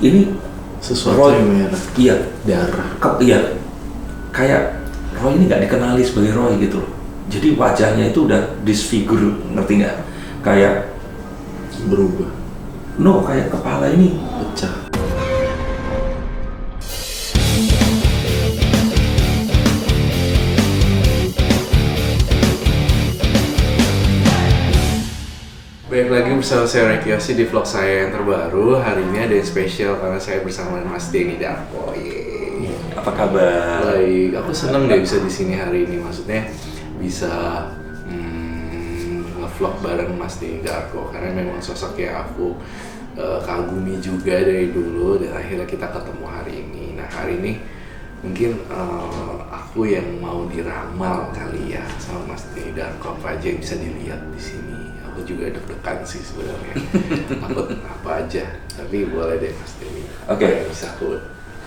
ini sesuatu Roy, yang merah. iya, Darah. iya, kayak Roy ini nggak dikenali sebagai Roy gitu loh. Jadi wajahnya itu udah disfigure, ngerti nggak? Kayak Berubah. kayak kepala ini Pecah. Baik lagi bersama saya Reki Yosi di vlog saya yang terbaru. Hari ini ada yang spesial karena saya bersama Mas Denny Darko. Yeay. apa kabar? Baik, aku seneng deh bisa di sini hari ini. Maksudnya bisa nge-vlog bareng Mas Denny Darko karena memang sosok yang aku kagumi juga dari dulu dan akhirnya kita ketemu hari ini. Nah hari ini mungkin aku yang mau diramal kali ya sama Mas Denny Darko, apa aja yang bisa dilihat di sini. Aku juga deg-degan sih sebenarnya. Takut apa aja, tapi boleh deh Mas Denny. Oke. Bisa aku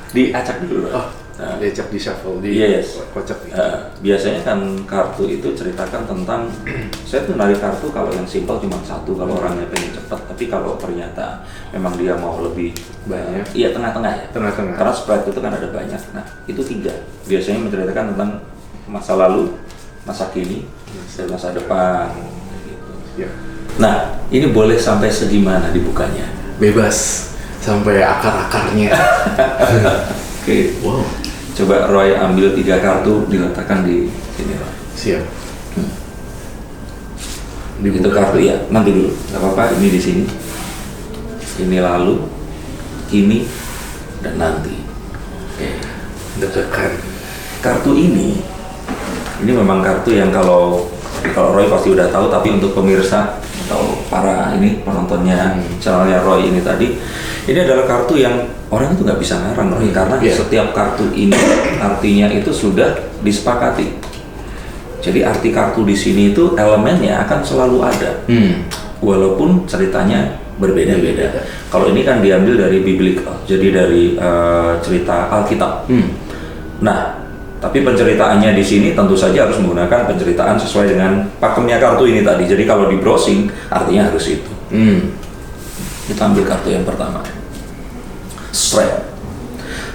Diacak dulu. diacak di shuffle di Yes. kocak nih. Biasanya kan kartu itu ceritakan tentang, saya tuh narik kartu kalau yang simpel cuma satu kalau orangnya pengen cepat, tapi kalau ternyata memang dia mau lebih Banyak. iya tengah-tengah ya. Tengah-tengah. Karena spread itu kan ada banyak. Nah itu 3. Biasanya menceritakan tentang masa lalu, masa kini, dan masa depan. Ya. Nah, ini boleh sampai segimana dibukanya? Bebas sampai akar-akarnya. Oke. Wow. Coba Roy ambil 3 kartu diletakkan di sini, Roy. Siap. Itu kartu ya, nanti dulu. Gak apa-apa, ini di sini. Ini lalu, kini, dan nanti. Oke. Deg-degan. Kartu ini memang kartu yang kalau Roy pasti udah tahu, tapi untuk pemirsa atau para ini penontonnya channelnya Roy ini tadi, ini adalah kartu yang orang itu nggak bisa ngarang Roy, karena setiap kartu ini artinya itu sudah disepakati. Jadi arti kartu di sini itu elemennya akan selalu ada, walaupun ceritanya berbeda-beda. Kalau ini kan diambil dari biblical, jadi dari cerita Alkitab. Nah, tapi penceritaannya di sini tentu saja harus menggunakan penceritaan sesuai dengan pakemnya kartu ini tadi. Jadi kalau di browsing artinya harus itu. Kita ambil kartu yang pertama. Strength.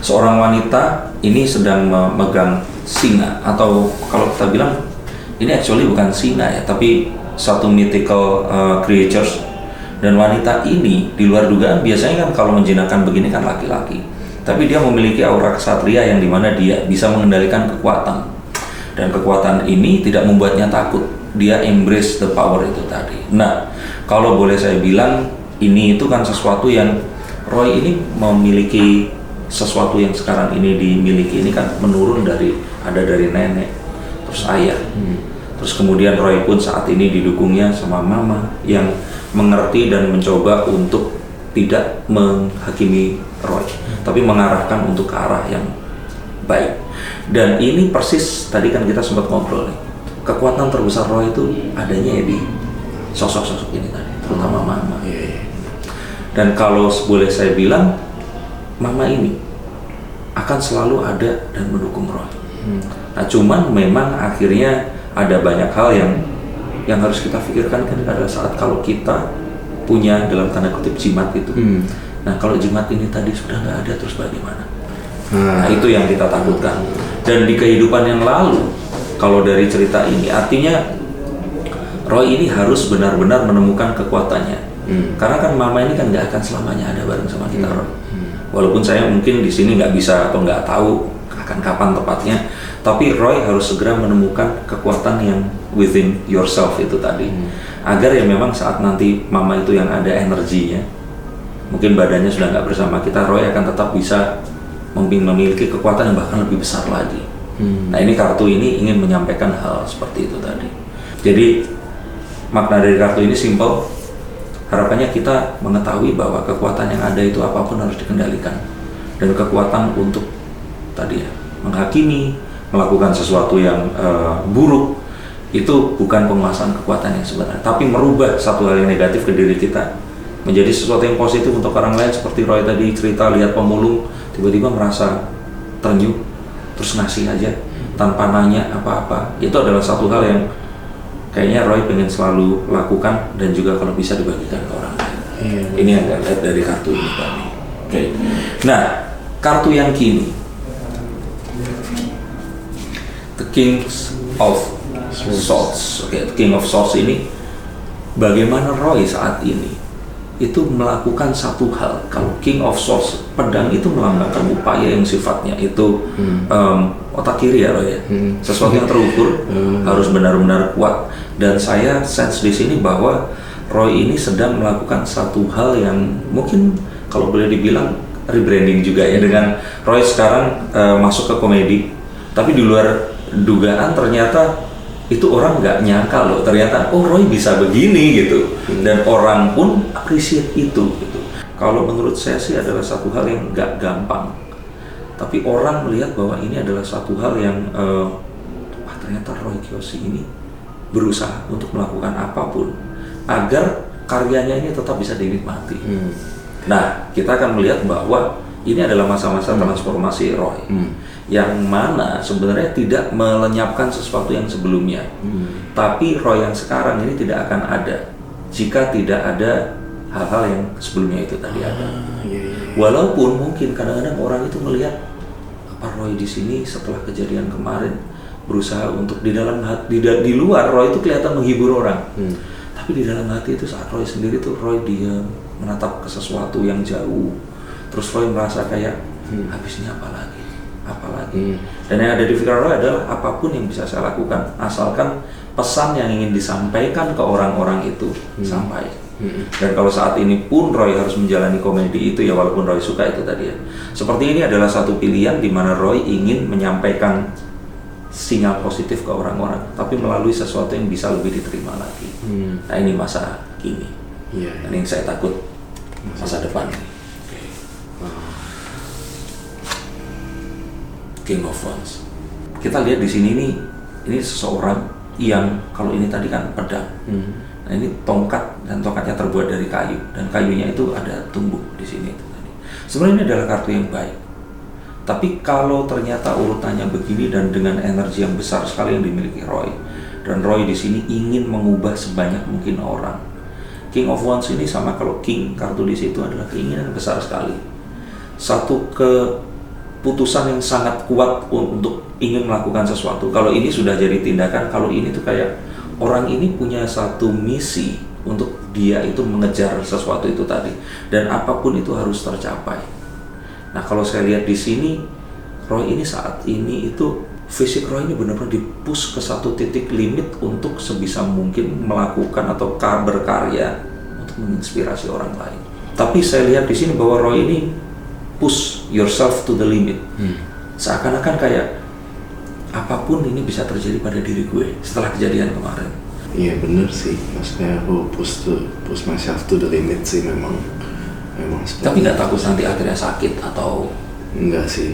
Seorang wanita ini sedang memegang singa, atau kalau kita bilang ini actually bukan singa ya, tapi satu mythical creatures. Dan wanita ini di luar dugaan biasanya kan kalau menjinakkan begini kan laki-laki. Tapi dia memiliki aura kesatria yang dimana dia bisa mengendalikan kekuatan, dan kekuatan ini tidak membuatnya takut. Dia embrace the power itu tadi. Nah, kalau boleh saya bilang, ini itu kan sesuatu yang Roy ini memiliki, sesuatu yang sekarang ini dimiliki ini kan menurun dari nenek, terus ayah, terus kemudian Roy pun saat ini didukungnya sama mama yang mengerti dan mencoba untuk tidak menghakimi Roy, tapi mengarahkan untuk ke arah yang baik. Dan ini persis tadi kan kita sempat ngobrol nih, kekuatan terbesar Roy itu adanya ya di sosok-sosok ini tadi, terutama mama. Dan kalau boleh saya bilang, mama ini akan selalu ada dan mendukung Roy. Nah cuman memang akhirnya ada banyak hal yang harus kita pikirkan kan pada saat kalau kita punya dalam tanda kutip jimat itu. Nah kalau jimat ini tadi sudah nggak ada, terus bagaimana? Nah itu yang kita takutkan. Dan di kehidupan yang lalu, kalau dari cerita ini artinya Roy ini harus benar-benar menemukan kekuatannya. Karena kan mama ini kan nggak akan selamanya ada bareng sama kita, Roy. Walaupun saya mungkin di sini nggak bisa atau nggak tahu akan kapan tepatnya, tapi Roy harus segera menemukan kekuatan yang within yourself itu tadi. Agar ya memang saat nanti mama itu yang ada energinya, mungkin badannya sudah nggak bersama kita, Roy akan tetap bisa memiliki kekuatan yang bahkan lebih besar lagi. Nah ini kartu ini ingin menyampaikan hal seperti itu tadi. Jadi makna dari kartu ini simple. Harapannya kita mengetahui bahwa kekuatan yang ada itu apapun harus dikendalikan. Dan kekuatan untuk tadi ya, menghakimi, melakukan sesuatu yang buruk, itu bukan penguasaan kekuatan yang sebenarnya, tapi merubah satu hal yang negatif ke diri kita menjadi sesuatu yang positif untuk orang lain. Seperti Roy tadi cerita lihat pemulung tiba-tiba merasa terenyuh terus ngasih aja tanpa nanya apa-apa. Itu adalah satu hal yang kayaknya Roy pengen selalu lakukan dan juga kalau bisa dibagikan ke orang lain. Ini yang saya lihat dari kartu ini tadi. Oke. Nah, kartu yang kini, The King of Swords. Oke, The King of Swords ini, bagaimana Roy saat ini itu melakukan satu hal. Kalau King of Swords, pedang itu melambangkan upaya yang sifatnya itu otak kiri ya Roy ya. Sesuatu yang terukur, harus benar-benar kuat. Dan saya sense di sini bahwa Roy ini sedang melakukan satu hal yang mungkin kalau boleh dibilang rebranding juga ya, dengan Roy sekarang masuk ke komedi. Tapi di luar dugaan ternyata itu orang nggak nyangka loh, ternyata oh Roy bisa begini gitu, dan orang pun appreciate itu gitu. Kalau menurut saya sih adalah satu hal yang nggak gampang, tapi orang melihat bahwa ini adalah satu hal yang wah ternyata Roy Kiyoshi ini berusaha untuk melakukan apapun agar karyanya ini tetap bisa dinikmati. Nah, kita akan melihat bahwa ini adalah masa-masa transformasi Roy, yang mana sebenarnya tidak melenyapkan sesuatu yang sebelumnya. Tapi Roy yang sekarang ini tidak akan ada jika tidak ada hal-hal yang sebelumnya itu tadi ada. Walaupun mungkin kadang-kadang orang itu melihat apa Roy di sini setelah kejadian kemarin berusaha untuk di dalam hati, di luar Roy itu kelihatan menghibur orang. Tapi di dalam hati itu saat Roy sendiri tuh Roy diam, menatap ke sesuatu yang jauh. Terus Roy merasa kayak habisnya apa lagi? Dan yang ada di pikiran Roy adalah apapun yang bisa saya lakukan asalkan pesan yang ingin disampaikan ke orang-orang itu sampai. Dan kalau saat ini pun Roy harus menjalani komedi itu ya, walaupun Roy suka itu tadi ya, seperti ini adalah satu pilihan di mana Roy ingin menyampaikan sinyal positif ke orang-orang, tapi melalui sesuatu yang bisa lebih diterima lagi. Nah ini masa kini, dan yang saya takut masa depan ini. King of Wands. Kita lihat di sini ini seseorang yang kalau ini tadi kan pedang. Nah ini tongkat, dan tongkatnya terbuat dari kayu, dan kayunya itu ada tumbuk di sini itu tadi. Sebenarnya ini adalah kartu yang baik. Tapi kalau ternyata urutannya begini dan dengan energi yang besar sekali yang dimiliki Roy, dan Roy di sini ingin mengubah sebanyak mungkin orang. King of Wands ini sama kalau King, kartu di situ adalah keinginan besar sekali. Satu keputusan yang sangat kuat untuk ingin melakukan sesuatu. Kalau ini sudah jadi tindakan, kalau ini tuh kayak orang ini punya satu misi untuk dia itu mengejar sesuatu itu tadi, dan apapun itu harus tercapai. Nah kalau saya lihat di sini, Roy ini saat ini itu fisik Roy ini benar-benar di-push ke satu titik limit untuk sebisa mungkin melakukan atau berkarya untuk menginspirasi orang lain. Tapi saya lihat di sini bahwa Roy ini push yourself to the limit. Seakan-akan kayak apapun ini bisa terjadi pada diri gue setelah kejadian kemarin. Iya bener sih, maksudnya aku push myself to the limit sih, memang Tapi nggak takut nanti akhirnya sakit atau? Enggak sih,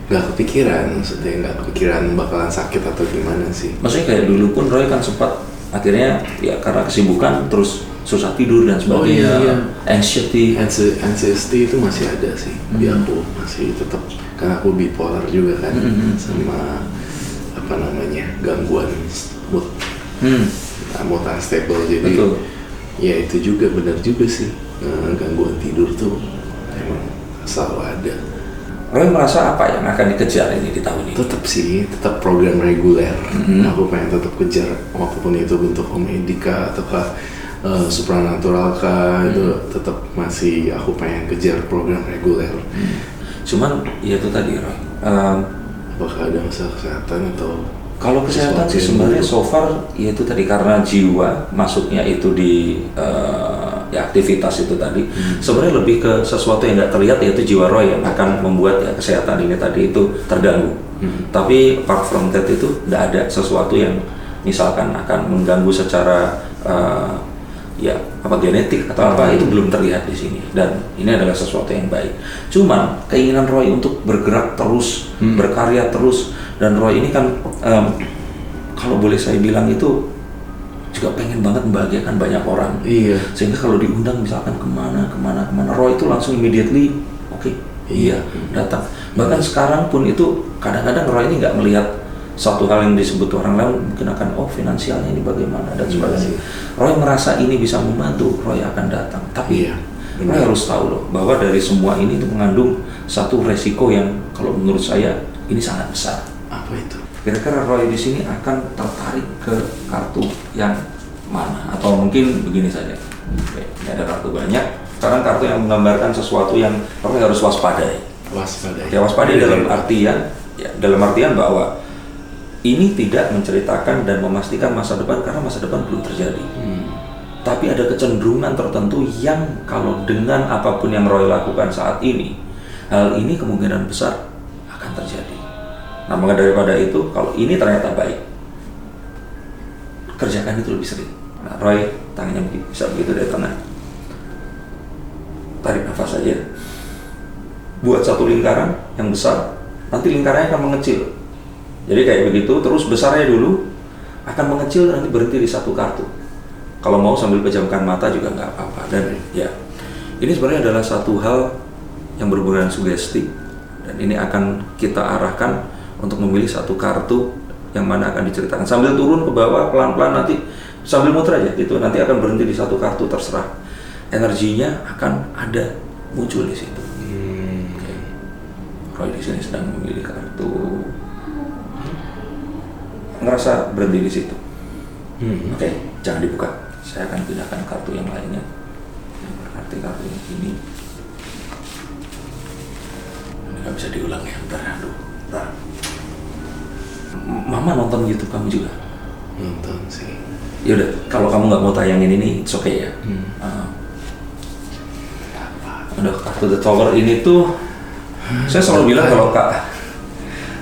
nggak kepikiran, maksudnya nggak kepikiran bakalan sakit atau gimana sih. Maksudnya kayak dulu pun Roy kan sempat akhirnya ya karena kesibukan terus susah tidur dan sebagainya. Anxiety itu masih ada sih di aku, masih tetap, karena aku bipolar juga kan, sama apa namanya, gangguan mood, mood unstable, jadi ya itu juga benar juga sih, gangguan tidur tuh emang selalu ada. Roy merasa apa yang akan dikejar ini di tahun ini? Tetap program reguler. Aku pengen tetap kejar, apapun itu bentuk komedi kah ataukah supranatural kah, itu tetap masih aku pengen kejar program reguler. Cuman ya itu tadi Roy, apakah ada masalah kesehatan atau? Kalau kesehatan sih sebenarnya so far ya itu tadi, karena jiwa masuknya itu di ya aktivitas itu tadi, sebenarnya lebih ke sesuatu yang nggak terlihat, yaitu jiwa Roy yang akan membuat ya kesehatan ini tadi itu terganggu. Tapi apart from that itu nggak ada sesuatu yang misalkan akan mengganggu secara ya apa genetik atau apa, itu belum terlihat di sini, dan ini adalah sesuatu yang baik. Cuman keinginan Roy untuk bergerak terus, berkarya terus, dan Roy ini kan kalau boleh saya bilang itu juga pengen banget membahagiakan banyak orang. Iya. Sehingga kalau diundang misalkan kemana, Roy itu langsung immediately oke, iya datang. Bahkan sekarang pun itu kadang-kadang Roy ini nggak melihat satu hal yang disebut orang lain mungkin akan finansialnya ini bagaimana dan sebagainya. Roy merasa ini bisa membantu, Roy akan datang. Tapi Roy harus tahu loh bahwa dari semua ini itu mengandung satu resiko yang kalau menurut saya ini sangat besar. Apa itu? Kira-kira Roy di sini akan tertarik ke kartu yang mana? Atau mungkin begini saja. Oke, ini ada kartu banyak. Sekarang kartu yang menggambarkan sesuatu yang Roy harus waspadai. Waspadai. Ya, waspadai dalam artian bahwa ini tidak menceritakan dan memastikan masa depan karena masa depan belum terjadi. Tapi ada kecenderungan tertentu yang kalau dengan apapun yang Roy lakukan saat ini, hal ini kemungkinan besar akan terjadi. Nah, maka daripada itu, kalau ini ternyata baik, kerjakan itu lebih sering. Nah, Roy, tangannya bisa begitu dari tangan. Tarik nafas saja. Buat satu lingkaran yang besar, nanti lingkarannya akan mengecil. Jadi kayak begitu, terus besarnya dulu akan mengecil nanti berhenti di satu kartu. Kalau mau sambil pejamkan mata juga nggak apa-apa. Dan ya, ini sebenarnya adalah satu hal yang berhubungan sugesti. Dan ini akan kita arahkan untuk memilih satu kartu yang mana akan diceritakan. Sambil turun ke bawah pelan-pelan nanti, sambil muter aja gitu, nanti akan berhenti di satu kartu terserah. Energinya akan ada muncul di situ. Okay. Roy di sini sedang memilih kartu. Ngerasa berhenti di situ. Oke, jangan dibuka. Saya akan pindahkan kartu yang lainnya. Yang berarti kartu ini nggak bisa diulang ya. Bentar. Mama nonton YouTube kamu juga? Nonton sih. Yaudah, kalau kamu nggak mau tayangin ini, it's okay ya. Udah, kartu The Tower ini tuh, saya selalu bilang kalau Kak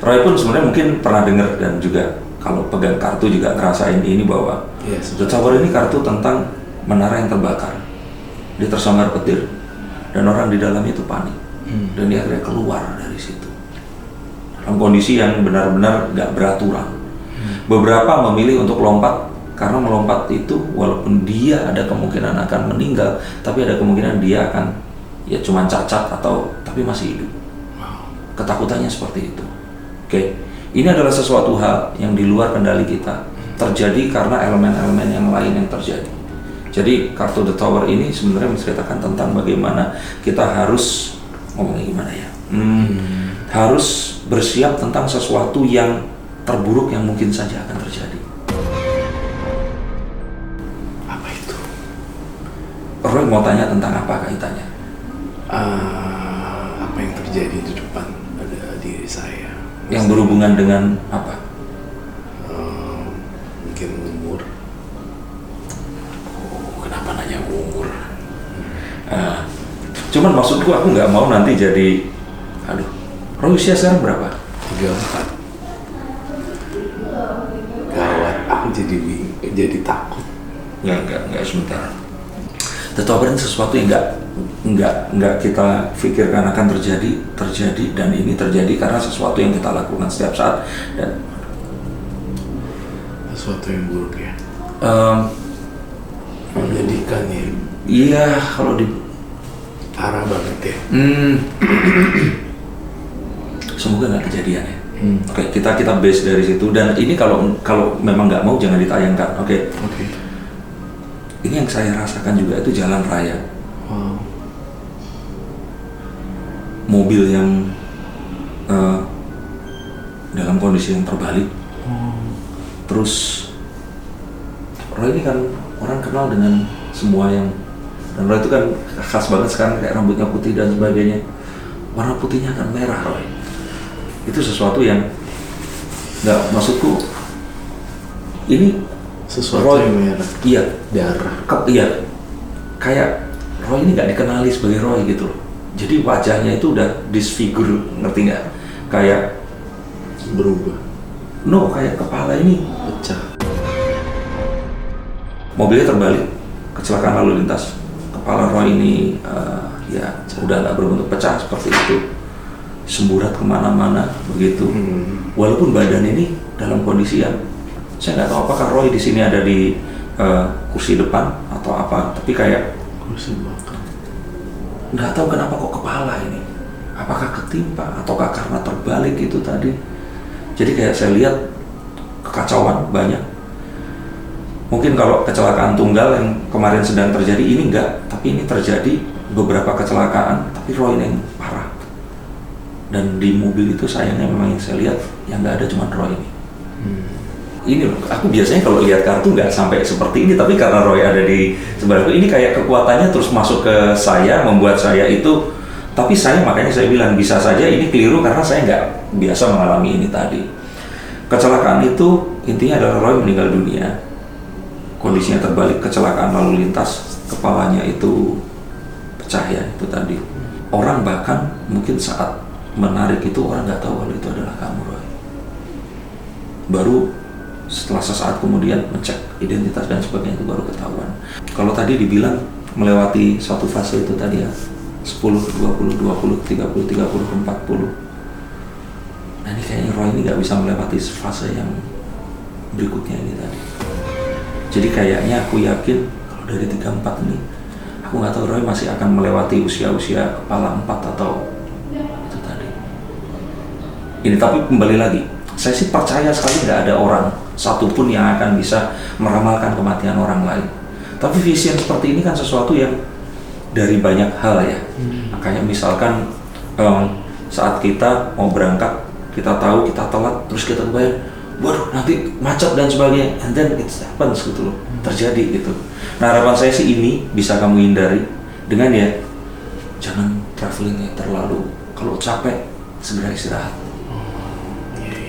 Roy pun sebenarnya mungkin pernah dengar dan juga kalau pegang kartu juga ngerasain ini bahwa The Tower ini kartu tentang menara yang terbakar. Dia tersambar petir dan orang di dalamnya itu panik dan dia akhirnya keluar dari situ dalam kondisi yang benar-benar nggak beraturan. Beberapa memilih untuk lompat karena melompat itu walaupun dia ada kemungkinan akan meninggal, tapi ada kemungkinan dia akan ya cuman cacat atau tapi masih hidup. Ketakutannya seperti itu. Oke. Ini adalah sesuatu hal yang di luar kendali kita, terjadi karena elemen-elemen yang lain yang terjadi. Jadi kartu The Tower ini sebenarnya menceritakan tentang bagaimana kita harus ngomongnya gimana ya, harus bersiap tentang sesuatu yang terburuk yang mungkin saja akan terjadi. Apa itu? Roy mau tanya tentang apa kaitannya? Apa yang terjadi di depan pada diri saya? Yang berhubungan dengan apa? Mungkin umur. Kenapa nanya umur? Cuman maksudku aku nggak mau nanti jadi, Roy usia sekarang berapa? 34. Gawat, aku jadi takut. Nggak sebentar. The Tower ini sesuatu yang nggak kita pikirkan akan terjadi dan ini terjadi karena sesuatu yang kita lakukan setiap saat dan sesuatu yang buruk ya. Menjadikan ya. Iya, kalau di parah banget ya. Semoga nggak kejadian ya. Oke, kita base dari situ dan ini kalau memang nggak mau jangan ditayangkan. Oke. Ini yang saya rasakan juga itu jalan raya. Wow. Mobil yang dalam kondisi yang terbalik. Terus Roy ini kan orang kenal dengan semua yang, dan Roy itu kan khas banget sekarang kayak rambutnya putih dan sebagainya. Warna putihnya kan merah Roy. Itu sesuatu yang nggak, maksudku ini Sesuatu Roy, yang merah. iya, Darah. iya, kayak Roy ini nggak dikenali sebagai Roy gitu loh. Jadi wajahnya itu udah disfigure, ngerti nggak? Kayak Berubah. no, kayak kepala ini Pecah. mobilnya terbalik, kecelakaan lalu lintas. Kepala Roy ini ya udah nggak berbentuk pecah seperti itu, semburat kemana-mana begitu. Walaupun badan ini dalam kondisi yang saya nggak tahu apakah Roy di sini ada di kursi depan atau apa, tapi kayak Kursi belakang. nggak tahu kenapa kok kepala ini, apakah ketimpa ataukah karena terbalik itu tadi. Jadi kayak saya lihat kekacauan banyak. Mungkin kalau kecelakaan tunggal yang kemarin sedang terjadi ini enggak, tapi ini terjadi beberapa kecelakaan, tapi Roy ini yang parah. Dan di mobil itu sayangnya memang yang saya lihat yang nggak ada cuma Roy ini. Ini loh, aku biasanya kalau lihat kartu nggak sampai seperti ini, tapi karena Roy ada di sebelahku, ini kayak kekuatannya terus masuk ke saya, membuat saya itu. Tapi makanya saya bilang bisa saja ini keliru karena saya nggak biasa mengalami ini tadi. Kecelakaan itu intinya adalah Roy meninggal dunia. Kondisinya terbalik, kecelakaan lalu lintas, kepalanya itu pecah ya, itu tadi. Orang bahkan mungkin saat menarik itu orang nggak tahu kalau itu adalah kamu, Roy. Baru setelah sesaat kemudian ngecek identitas dan sebagainya itu baru ketahuan. Kalau tadi dibilang melewati suatu fase itu tadi ya 10, 20, 20, 30, 30, 40. Nah ini kayaknya Roy ini nggak bisa melewati fase yang berikutnya ini tadi. Jadi kayaknya aku yakin kalau dari 34 ini aku nggak tahu Roy masih akan melewati usia-usia kepala 4 atau itu tadi. Ini tapi kembali lagi, saya sih percaya sekali nggak ada orang satupun yang akan bisa meramalkan kematian orang lain. Tapi vision seperti ini kan sesuatu yang dari banyak hal ya. Makanya misalkan saat kita mau berangkat, kita tahu kita telat, terus kita bayar, waduh nanti macet dan sebagainya, and then it happens gitu loh, terjadi gitu. Nah harapan saya sih ini bisa kamu hindari dengan ya jangan travelingnya terlalu, kalau capek segera istirahat.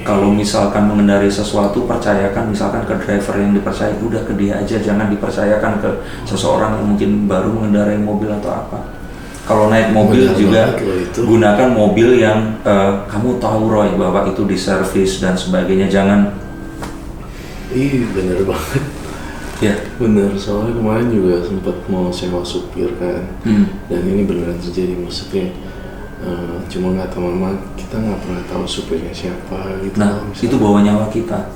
Kalau misalkan mengendari sesuatu, percayakan misalkan ke driver yang dipercaya, udah ke dia aja, jangan dipercayakan ke seseorang yang mungkin baru mengendarai mobil atau apa. Kalau naik mobil juga gunakan mobil yang kamu tahu Roy bahwa itu diservis dan sebagainya, jangan. Iya bener banget. Ya bener, soalnya kemarin juga sempat mau sewa supir kan, dan ini beneran terjadi, maksudnya cuma nggak tahu mama, kita nggak pernah tahu supirnya siapa gitu. Nah itu bawa nyawa kita,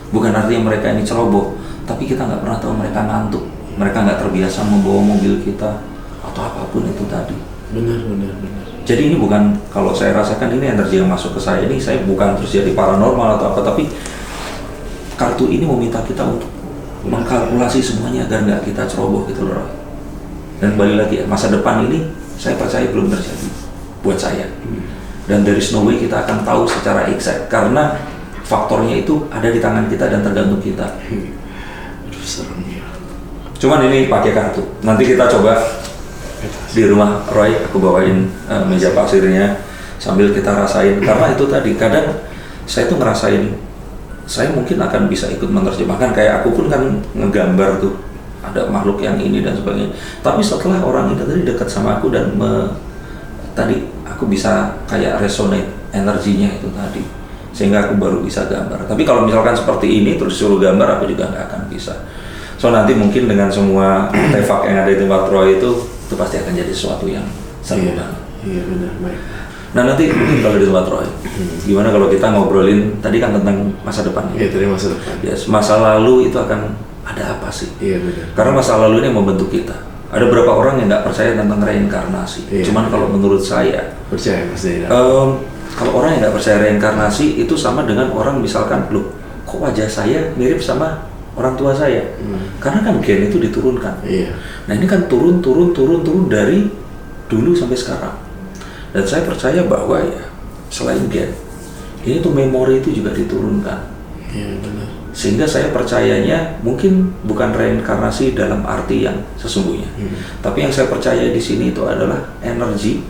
bukan artinya mereka ini ceroboh, tapi kita nggak pernah tahu mereka ngantuk, mereka nggak terbiasa membawa mobil kita atau apapun itu tadi. Benar. Jadi ini bukan, kalau saya rasakan ini energi yang masuk ke saya ini, saya bukan terus jadi paranormal atau apa, tapi kartu ini meminta kita untuk mengkalkulasi semuanya agar nggak kita ceroboh gitu loh. Dan kembali lagi masa depan ini saya percaya belum terjadi buat saya, dan dari no way kita akan tahu secara exact karena faktornya itu ada di tangan kita dan tergantung kita. Aduh serem ya. Cuman ini pakai kartu, nanti kita coba di rumah Roy, aku bawain meja pasirnya sambil kita rasain, karena itu tadi kadang saya tuh ngerasain saya mungkin akan bisa ikut menerjemahkan, kayak aku pun kan ngegambar tuh ada makhluk yang ini dan sebagainya, tapi setelah orang itu tadi dekat sama aku dan tadi aku bisa kayak resonate energinya itu tadi, sehingga aku baru bisa gambar. Tapi kalau misalkan seperti ini terus suruh gambar, aku juga nggak akan bisa. So nanti mungkin dengan semua artefak yang ada di tempat Roy itu pasti akan jadi sesuatu yang seru banget. Iya benar, baik. Nah nanti mungkin kalau di tempat Roy, gimana kalau kita ngobrolin tadi kan tentang masa depan? Iya tadi masa depan. Yes, masa lalu itu akan ada apa sih? Iya benar. Karena masa lalu ini yang membentuk kita. Ada beberapa orang yang nggak percaya tentang reinkarnasi. Iya. Cuman kalau menurut saya, percaya Mas Zainal. kalau orang yang nggak percaya reinkarnasi itu sama dengan orang misalkan, loh, kok wajah saya mirip sama orang tua saya? Karena kan gen itu diturunkan. Iya. Nah ini kan turun dari dulu sampai sekarang. Dan saya percaya bahwa ya selain gen, ini tuh memori itu juga diturunkan. Iya benar. Sehingga saya percayanya mungkin bukan reinkarnasi dalam arti yang sesungguhnya, tapi yang saya percaya di sini itu adalah energi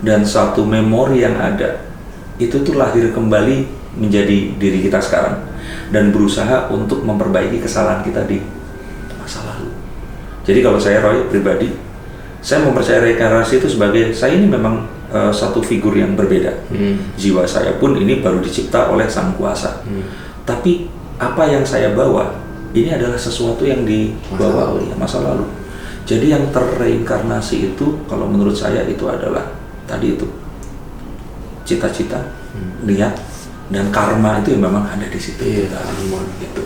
dan satu memori yang ada itu tuh lahir kembali menjadi diri kita sekarang dan berusaha untuk memperbaiki kesalahan kita di masa lalu. Jadi kalau saya Roy pribadi, saya mempercayai reinkarnasi itu sebagai saya ini memang satu figur yang berbeda. Jiwa saya pun ini baru dicipta oleh Sang Kuasa, tapi apa yang saya bawa ini adalah sesuatu yang dibawa oleh masa lalu. Jadi yang terreinkarnasi itu kalau menurut saya itu adalah tadi itu cita-cita, niat dan karma itu yang memang ada di situ. Iya, karma gitu.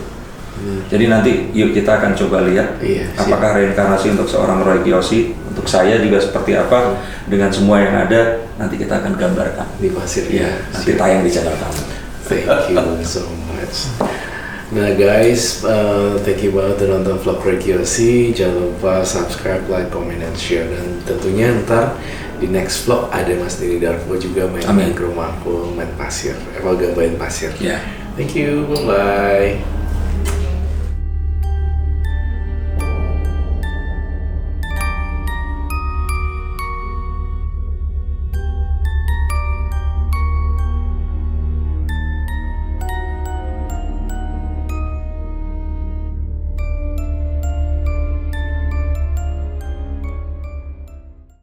Jadi nanti yuk kita akan coba lihat apakah reinkarnasi untuk seorang Roy Kiyoshi, untuk saya juga seperti apa, dengan semua yang ada nanti kita akan gambarkan di pasir ya. Nanti tayang di channel kami. Thank you so much. Nah guys, thank you banget udah nonton vlog Regiosi. Jangan lupa subscribe, like, comment, and share. Dan tentunya ntar di next vlog ada Mas Denny Darko juga main ke rumahku, main pasir, gambarin pasir. Ya. Thank you, bye-bye.